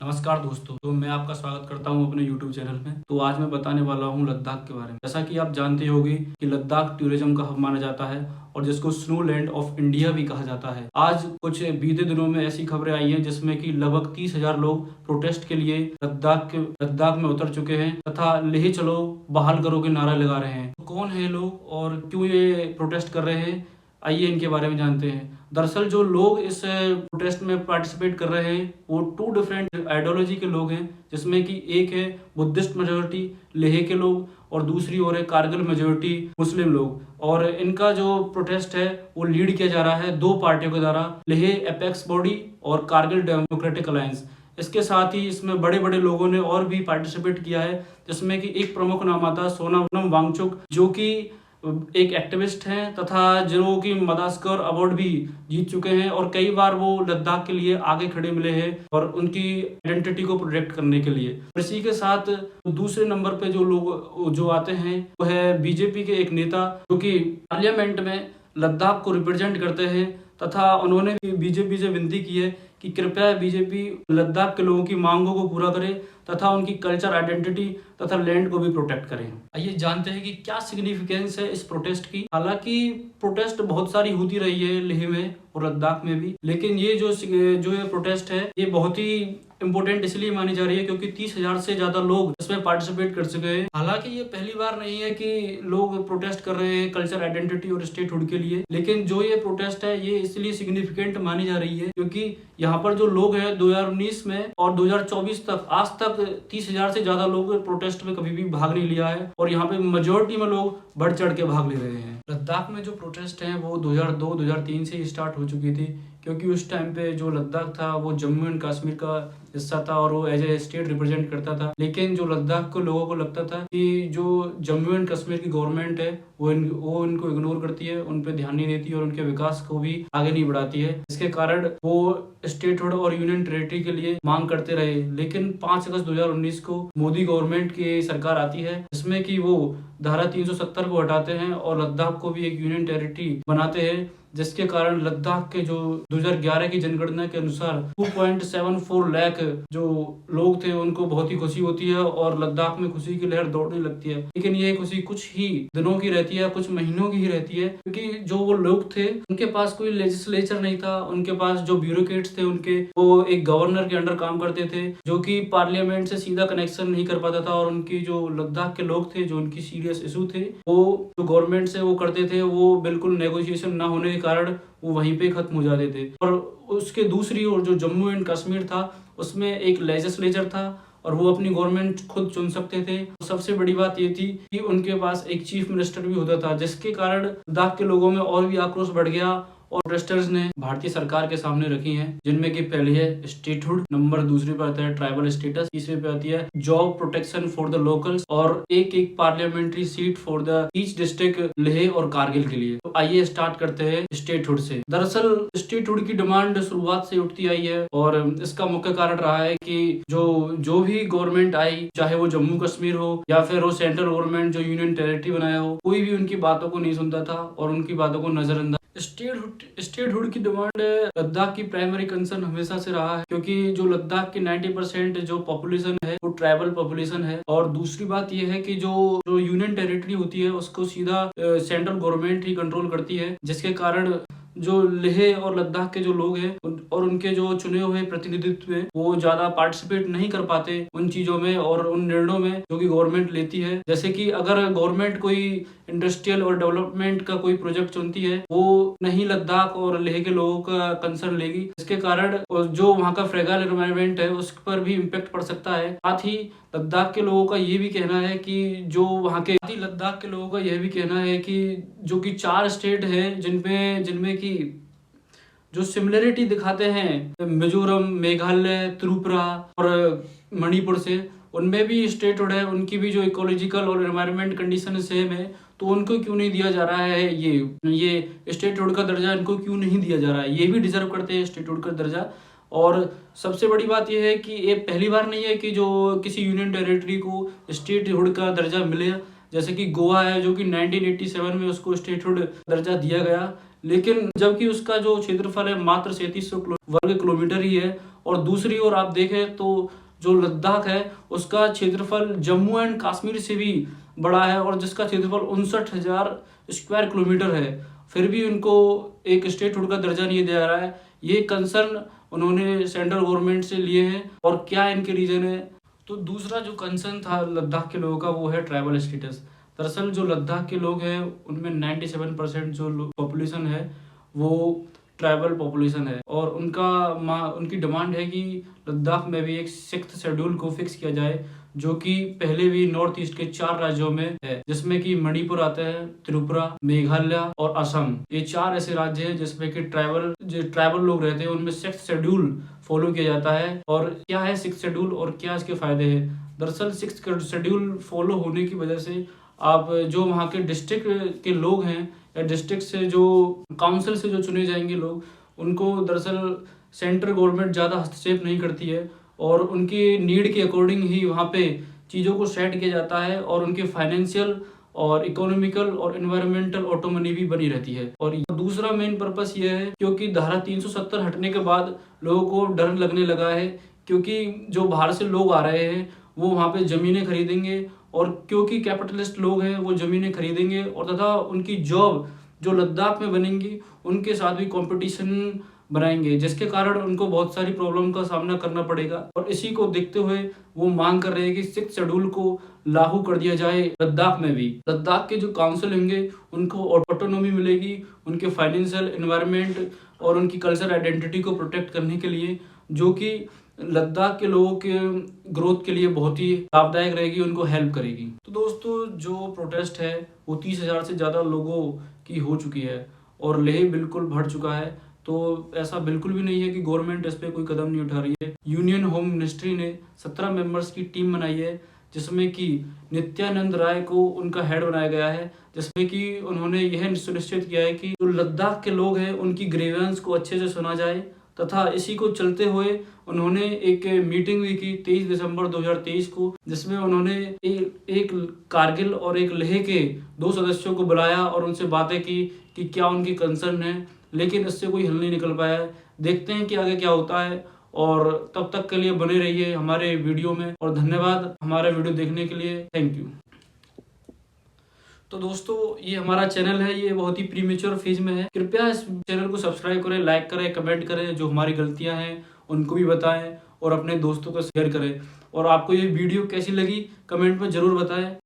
नमस्कार दोस्तों। तो मैं आपका स्वागत करता हूं अपने YouTube चैनल में। तो आज मैं बताने वाला हूं लद्दाख के बारे में। जैसा कि आप जानते होंगे कि लद्दाख टूरिज्म का हब माना जाता है और जिसको स्नो लैंड ऑफ इंडिया भी कहा जाता है। आज कुछ बीते दिनों में ऐसी खबरें आई हैं जिसमें कि लगभग 30,000 लोग प्रोटेस्ट के लिए लद्दाख में उतर चुके हैं तथा लेह चलो बहाल करो के नारा लगा रहे हैं। तो कौन है ये लोग और क्यों ये प्रोटेस्ट कर रहे हैं, आइए इनके बारे में जानते हैं। दरअसल जो लोग इस प्रोटेस्ट में पार्टिसिपेट कर रहे हैं वो टू डिफरेंट आइडियोलॉजी के लोग हैं, जिसमें कि एक है बुद्धिस्ट मेजोरिटी लेह के लोग और दूसरी ओर है कारगिल मेजोरिटी मुस्लिम लोग। और इनका जो प्रोटेस्ट है वो लीड किया जा रहा है दो पार्टियों के द्वारा, लेह एपेक्स बॉडी और कारगिल डेमोक्रेटिक अलायंस। इसके साथ ही इसमें बड़े बड़े लोगों ने और भी पार्टिसिपेट किया है, जिसमें कि एक प्रमुख नाम आता है सोनम वांगचुक, जो कि एक एक्टिविस्ट हैं तथा जो कि मदास्कर अवार्ड भी जीत चुके हैं और कई बार वो लद्दाख के लिए आगे खड़े मिले हैं और उनकी आइडेंटिटी को प्रोटेक्ट करने के लिए। इसी के साथ दूसरे नंबर पे जो लोग जो आते हैं वो है बीजेपी के एक नेता, जो कि पार्लियामेंट में लद्दाख को रिप्रेजेंट करते हैं तथा उन्होंने भी बीजेपी से विनती की है कि कृपया बीजेपी लद्दाख के लोगों की मांगों को पूरा करे तथा उनकी कल्चर आइडेंटिटी तथा लैंड को भी प्रोटेक्ट करें। आइए जानते हैं कि क्या सिग्निफिकेंस है इस प्रोटेस्ट की। हालांकि प्रोटेस्ट बहुत सारी होती रही है लेह में और लद्दाख में भी, लेकिन ये जो ये प्रोटेस्ट है ये बहुत ही इम्पोर्टेंट इसलिए मानी जा रही है क्योंकि 30,000 से ज्यादा लोग इसमें पार्टिसिपेट कर चुके हैं। हालांकि ये पहली बार नहीं है कि लोग प्रोटेस्ट कर रहे हैं कल्चर आइडेंटिटी और स्टेटहुड के लिए, लेकिन जो ये प्रोटेस्ट है ये इसलिए सिग्निफिकेंट मानी जा रही है क्योंकि यहाँ पर जो लोग हैं 2019 में और 2024 तक आज तक 30,000 से ज्यादा लोग प्रोटेस्ट में कभी भी भाग नहीं लिया है और यहाँ पे मेजोरिटी में लोग बढ़ चढ़ के भाग ले रहे हैं। लद्दाख में जो प्रोटेस्ट है वो 2002-2003 से स्टार्ट हो चुकी थी, क्योंकि उस टाइम पे जो लद्दाख था वो जम्मू एंड कश्मीर का हिस्सा था और वो एज ए स्टेट रिप्रेजेंट करता था। लेकिन जो लद्दाख को लोगों को लगता था कि जो जम्मू एंड कश्मीर की गवर्नमेंट है वो इनको इग्नोर करती है, उन पे ध्यान नहीं देती और उनके विकास को भी आगे नहीं बढ़ाती है। इसके कारण वो स्टेटहुड और यूनियन टेरिटरी के लिए मांग करते रहे। लेकिन 5 अगस्त 2019 को मोदी गवर्नमेंट की सरकार आती है, जिसमें कि वो धारा 370 को हटाते हैं और लद्दाख को भी एक यूनियन टेरिटरी बनाते हैं, जिसके कारण लद्दाख के जो 2011 की जनगणना के अनुसार 2.74 लाख जो लोग थे उनको बहुत ही खुशी होती है और लद्दाख में खुशी की लहर दौड़ने लगती है। लेकिन ये खुशी कुछ ही दिनों की रहती है, कुछ महीनों की ही रहती है, क्योंकि जो वो लोग थे उनके पास कोई लेजिस्लेचर नहीं था, उनके पास जो ब्यूरोक्रेट्स थे उनके वो एक गवर्नर के अंडर काम करते थे जो कि पार्लियामेंट से सीधा कनेक्शन नहीं कर पाता था। और उनकी जो लद्दाख के लोग थे जो उनकी सीरियस इशू थे वो जो गवर्नमेंट से वो करते थे वो बिल्कुल नेगोशिएशन ना होने के कारण वो वहीं पे खत्म हो जाते थे। और उसके दूसरी ओर जो जम्मू एंड कश्मीर था उसमें एक लेजिस्लेचर था और वो अपनी गवर्नमेंट खुद चुन सकते थे। सबसे बड़ी बात ये थी कि उनके पास एक चीफ मिनिस्टर भी होता था, जिसके कारण लद्दाख के लोगों में और भी आक्रोश बढ़ गया और प्रोटेस्टर्स ने भारतीय सरकार के सामने रखी हैं, जिनमें कि पहली है स्टेटहुड, नंबर दूसरे पे आता है ट्राइबल स्टेटस, तीसरे पे आती है job protection for the locals और एक एक parliamentary seat for the each district Leh और कारगिल के लिए। तो आइए स्टार्ट करते हैं स्टेटहुड से। दरअसल स्टेटहुड की डिमांड शुरुआत से उठती आई है और इसका मुख्य कारण रहा है कि जो भी गवर्नमेंट आई, चाहे वो जम्मू कश्मीर हो या फिर वो सेंट्रल गवर्नमेंट जो यूनियन टेरिटरी बनाया हो, कोई भी उनकी बातों को नहीं सुनता था और उनकी बातों को नजरअंदाज। स्टेटहुड की डिमांड लद्दाख की प्राइमरी कंसर्न हमेशा से रहा है, क्योंकि जो लद्दाख की 90% जो पॉपुलेशन है वो ट्राइबल पॉपुलेशन है। और दूसरी बात यह है कि जो यूनियन टेरिटरी होती है उसको सीधा सेंट्रल गवर्नमेंट ही कंट्रोल करती है, जिसके कारण जो लेह और लद्दाख के जो लोग हैं और उनके जो चुने हुए प्रतिनिधित्व में वो ज्यादा पार्टिसिपेट नहीं कर पाते उन चीजों में और उन निर्णयों में जो कि गवर्नमेंट लेती है। जैसे कि अगर गवर्नमेंट कोई इंडस्ट्रियल और डेवलपमेंट का कोई प्रोजेक्ट चुनती है वो नहीं लद्दाख और लेह के लोगों का कंसर्न लेगी, इसके कारण जो वहाँ का फ्रेगाइल एनवायरनमेंट है उस पर भी इम्पेक्ट पड़ सकता है। साथ ही लद्दाख के लोगों का ये भी कहना है कि लद्दाख के लोगों का यह भी कहना है कि जो कि 4 स्टेट है जिनमें की जो सिमिलरिटी दिखाते हैं मिजोरम, मेघालय, त्रिपुरा और मणिपुर से, उनमें भी स्टेटहुड है, उनकी भी जो इकोलॉजिकल और एनवायरनमेंट कंडीशन सेम है, तो उनको क्यों नहीं दिया जा रहा है ये स्टेटहुड का दर्जा इनको क्यों नहीं दिया जा रहा है? ये भी डिजर्व करते हैं स्टेटहुड का दर्जा। और सबसे बड़ी बात यह है कि ये पहली बार नहीं है कि जो किसी यूनियन टेरिटरी को स्टेटहुड का दर्जा मिले। जैसे कि गोवा है जो कि 1987 में उसको स्टेटहुड दर्जा दिया गया, लेकिन जबकि उसका जो क्षेत्रफल है मात्र 3700 वर्ग किलोमीटर ही है। और दूसरी ओर आप देखें तो जो लद्दाख है उसका क्षेत्रफल जम्मू एंड कश्मीर से भी बड़ा है और जिसका क्षेत्रफल 59,000 स्क्वायर किलोमीटर है। फिर भी उनको एक स्टेटहुड का दर्जा नहीं दिया जा रहा है। ये कंसर्न उन्होंने सेंट्रल गवर्नमेंट से लिए हैं और क्या इनके रीजन है। तो दूसरा जो कंसर्न था लद्दाख के लोगों का वो है ट्राइबल स्टेटस। दरअसल जो लद्दाख के लोग हैं उनमें 97% जो पॉपुलेशन है वो ट्राइबल पॉपुलेशन है और उनकी डिमांड है कि लद्दाख में भी एक 6th शेड्यूल को फिक्स किया जाए, जो कि पहले भी नॉर्थ ईस्ट के 4 राज्यों में है, जिसमें कि मणिपुर आता है, त्रिपुरा, मेघालय और असम। ये 4 ऐसे राज्य हैं जिसमें कि ट्राइबल लोग रहते हैं, उनमें 6th शेड्यूल फॉलो किया जाता है। और क्या है 6th शेड्यूल और क्या इसके फायदे हैं? दरअसल 6th शेड्यूल फॉलो होने की वजह से आप जो वहाँ के डिस्ट्रिक्ट के लोग हैं या डिस्ट्रिक्ट से जो काउंसिल से जो चुने जाएंगे लोग, उनको दरअसल सेंट्रल गवर्नमेंट ज़्यादा हस्तक्षेप नहीं करती है और उनकी नीड के अकॉर्डिंग ही वहाँ पे चीज़ों को सेट किया जाता है और उनके फाइनेंशियल और इकोनॉमिकल और एनवायरमेंटल ऑटोनॉमी भी बनी रहती है। और दूसरा मेन पर्पस ये है क्योंकि धारा 370 हटने के बाद लोगों को डर लगने लगा है, क्योंकि जो बाहर से लोग आ रहे हैं वो वहाँ पे ज़मीनें खरीदेंगे और क्योंकि कैपिटलिस्ट लोग हैं वो ज़मीनें खरीदेंगे और तथा उनकी जॉब जो लद्दाख में बनेंगी उनके साथ भी कंपटीशन बनाएंगे, जिसके कारण उनको बहुत सारी प्रॉब्लम का सामना करना पड़ेगा। और इसी को देखते हुए वो मांग कर रहे हैं कि 6th शेड्यूल को लागू कर दिया जाए लद्दाख में भी। लद्दाख के जो काउंसिल होंगे उनको ऑटोनॉमी मिलेगी, उनके फाइनेंशियल, एनवायरनमेंट और उनकी कल्चर आइडेंटिटी को प्रोटेक्ट करने के लिए, जो कि लद्दाख के लोगों के ग्रोथ के लिए बहुत ही लाभदायक रहेगी, उनको हेल्प करेगी। तो दोस्तों जो प्रोटेस्ट है वो 30,000 से ज़्यादा लोगों की हो चुकी है और लेह बिल्कुल भर चुका है। तो ऐसा बिल्कुल भी नहीं है कि गवर्नमेंट इस पर कोई कदम नहीं उठा रही है। यूनियन होम मिनिस्ट्री ने 17 मेंबर्स की टीम बनाई है, जिसमें कि नित्यानंद राय को उनका हेड बनाया गया है, जिसमें कि उन्होंने यह सुनिश्चित किया है कि जो लद्दाख के लोग हैं उनकी ग्रीवेंस को अच्छे से सुना जाए। तथा इसी को चलते हुए उन्होंने एक मीटिंग भी की 23 दिसंबर 2023 को, जिसमें उन्होंने एक कारगिल और एक लेह के 2 सदस्यों को बुलाया और उनसे बातें की कि क्या उनकी कंसर्न है, लेकिन इससे कोई हल नहीं निकल पाया है। देखते हैं कि आगे क्या होता है और तब तक के लिए बने रहिए हमारे वीडियो में और धन्यवाद हमारा वीडियो देखने के लिए। Thank you. तो दोस्तों ये हमारा चैनल है, ये बहुत ही प्रीमेच्योर फेज में है। कृपया इस चैनल को सब्सक्राइब करें, लाइक करें, कमेंट करें, जो हमारी गलतियां हैं उनको भी बताएं और अपने दोस्तों को शेयर करें। और आपको ये वीडियो कैसी लगी कमेंट में ज़रूर बताएं।